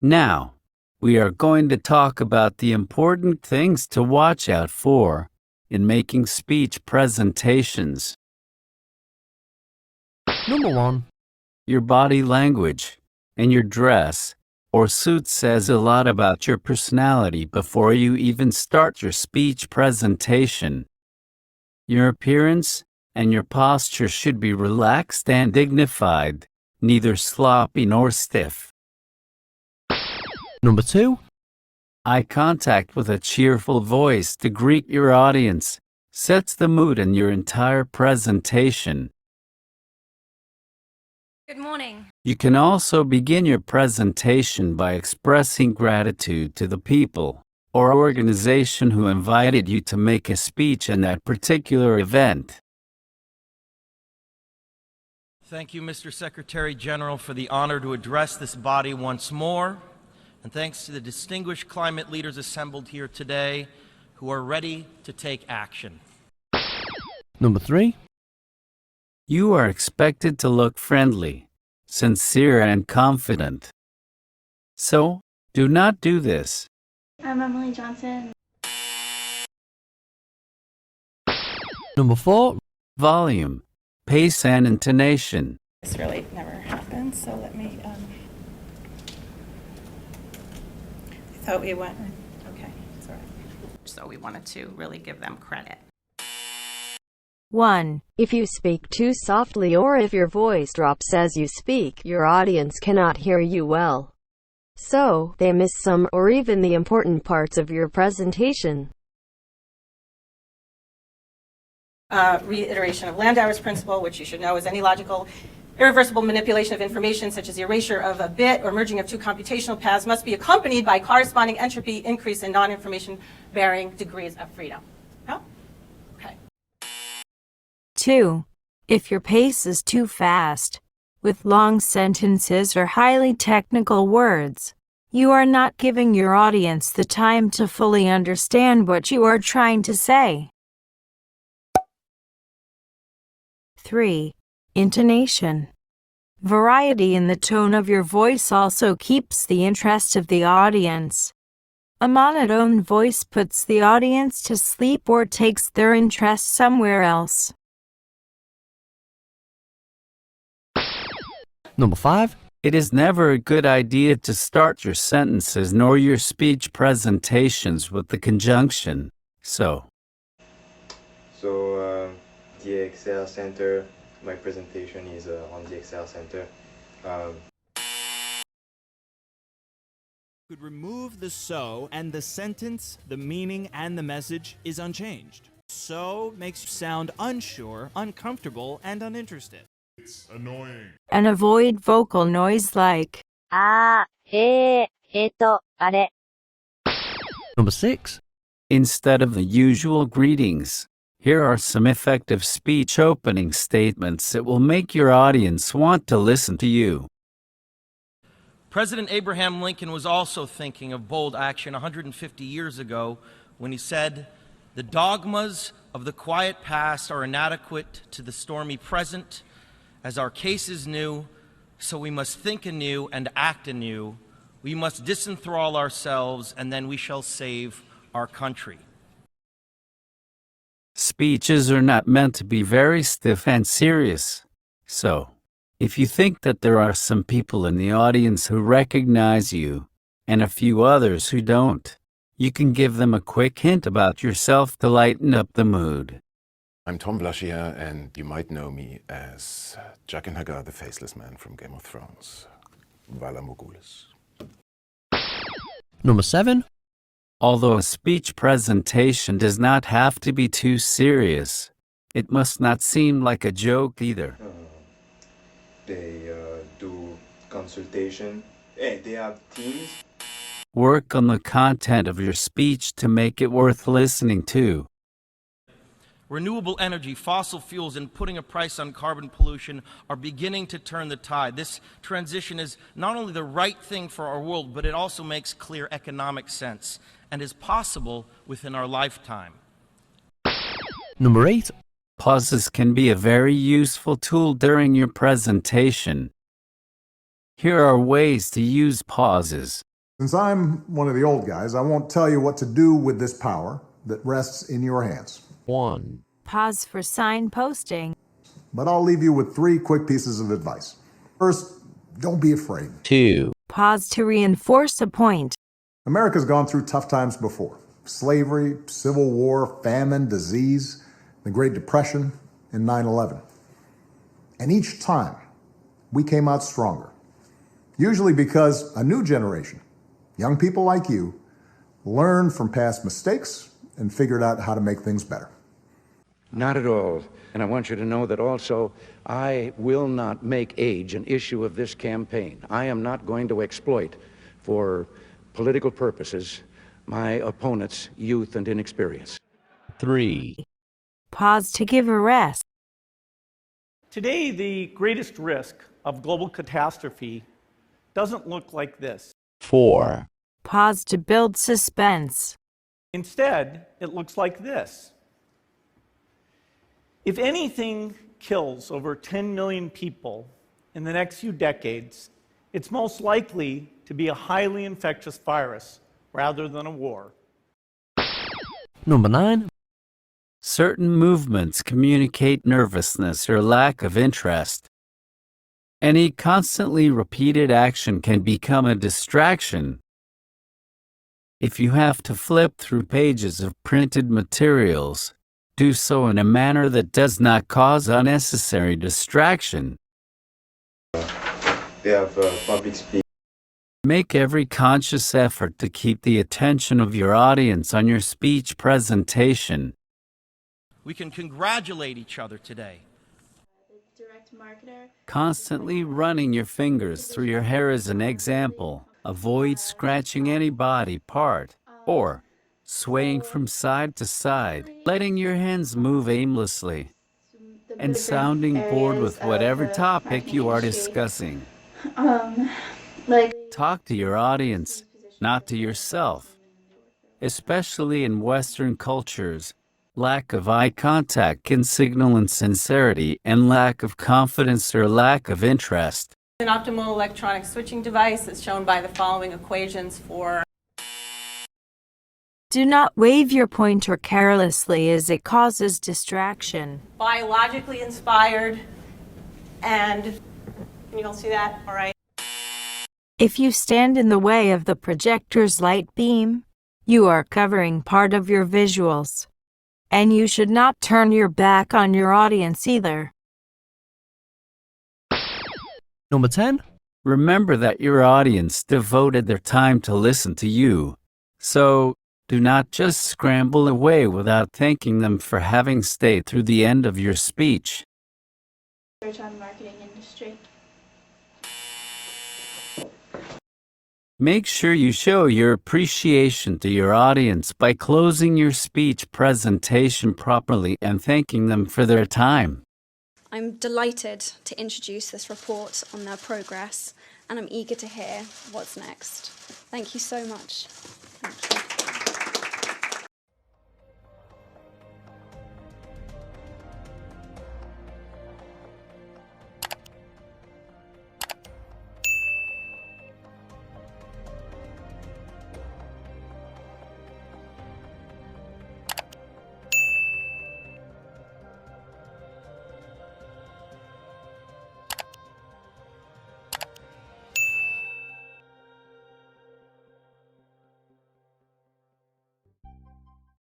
Now, we are going to talk about the important things to watch out for in making speech presentations. Number 1. Your body language and your dress or suit says a lot about your personality before you even start your speech presentation. Your appearance and your posture should be relaxed and dignified, neither sloppy nor stiff. Number 2. Eye contact with a cheerful voice to greet your audience sets the mood in your entire presentation. Good morning. You can also begin your presentation by expressing gratitude to the people or organization who invited you to make a speech in that particular event. Thank you, Mr. Secretary General, for the honor to address this body once more. And thanks to the distinguished climate leaders assembled here today who are ready to take action. Number 3. You are expected to look friendly, sincere, and confident. So, do not do this. I'm Emily Johnson. Number 4. Volume, pace, and intonation. This really never happened, so let me, I thought we went, okay, it's all right. So we wanted to really give them credit. 1. If you speak too softly or if your voice drops as you speak, your audience cannot hear you well. So, they miss some or even the important parts of your presentation. Reiteration of Landauer's principle, which you should know is any logical, irreversible manipulation of information, such as the erasure of a bit or merging of two computational paths, must be accompanied by corresponding entropy increase in non-information bearing degrees of freedom. Oh? Okay. 2. If your pace is too fast, with long sentences or highly technical words, you are not giving your audience the time to fully understand what you are trying to say. 3. Intonation. Variety in the tone of your voice also keeps the interest of the audience. A monotone voice puts the audience to sleep or takes their interest somewhere else. Number 5. It is never a good idea to start your sentences nor your speech presentations with the conjunction so. The Excel Center, my presentation is on the Excel Center. Could remove the so and the sentence, the meaning, and the message is unchanged. So makes you sound unsure, uncomfortable, and uninterested. It's annoying. And avoid vocal noise like Number 6. Instead of the usual greetings, here are some effective speech opening statements that will make your audience want to listen to you. President Abraham Lincoln was also thinking of bold action 150 years ago when he said, "The dogmas of the quiet past are inadequate to the stormy present, as our case is new, so we must think anew and act anew. We must disenthrall ourselves, and then we shall save our country." Speeches are not meant to be very stiff and serious. So, if you think that there are some people in the audience who recognize you, and a few others who don't, you can give them a quick hint about yourself to lighten up the mood. I'm Tom Blashier, and you might know me as Jaqen H'ghar, the Faceless Man from Game of Thrones. Vala Morghulis. Number 7. Although a speech presentation does not have to be too serious, it must not seem like a joke either. They do consultation. They have teams. Work on the content of your speech to make it worth listening to. Renewable energy, fossil fuels, and putting a price on carbon pollution are beginning to turn the tide. This transition is not only the right thing for our world, but it also makes clear economic sense and is possible within our lifetime. Number 8. Pauses can be a very useful tool during your presentation. Here are ways to use pauses Since I'm one of the old guys, I won't tell you what to do with this power that rests in your hands. 1. Pause for signposting. But I'll leave you with 3 quick pieces of advice. First, don't be afraid. 2. Pause to reinforce a point. America's gone through tough times before. Slavery, civil war, famine, disease, the Great Depression, and 9/11. And each time, we came out stronger. Usually because a new generation, young people like you, learned from past mistakes and figured out how to make things better. Not at all. And I want you to know that also, I will not make age an issue of this campaign. I am not going to exploit, for political purposes, my opponent's youth and inexperience. 3. Pause to give a rest. Today, the greatest risk of global catastrophe doesn't look like this. 4. Pause to build suspense. Instead, it looks like this. If anything kills over 10 million people in the next few decades, it's most likely to be a highly infectious virus rather than a war. Number 9. Certain movements communicate nervousness or lack of interest. Any constantly repeated action can become a distraction. If you have to flip through pages of printed materials, do so in a manner that does not cause unnecessary distraction. They have public speaking. Make every conscious effort to keep the attention of your audience on your speech presentation. We can congratulate each other today. Direct marketer. Constantly running your fingers through your hair is an example. Avoid scratching any body part or swaying from side to side, letting your hands move aimlessly, and sounding bored with whatever topic you are discussing. Talk to your audience, not to yourself. Especially in Western cultures, lack of eye contact can signal insincerity and lack of confidence or lack of interest. An optimal electronic switching device is shown by the following equations for. Do not wave your pointer carelessly as it causes distraction. Biologically inspired, and can you all see that? All right. If you stand in the way of the projector's light beam, you are covering part of your visuals. And you should not turn your back on your audience either. Number 10. Remember that your audience devoted their time to listen to you. So, do not just scramble away without thanking them for having stayed through the end of your speech. Research on marketing industry. Make sure you show your appreciation to your audience by closing your speech presentation properly and thanking them for their time. I'm delighted to introduce this report on their progress, and I'm eager to hear what's next. Thank you so much. Thank you.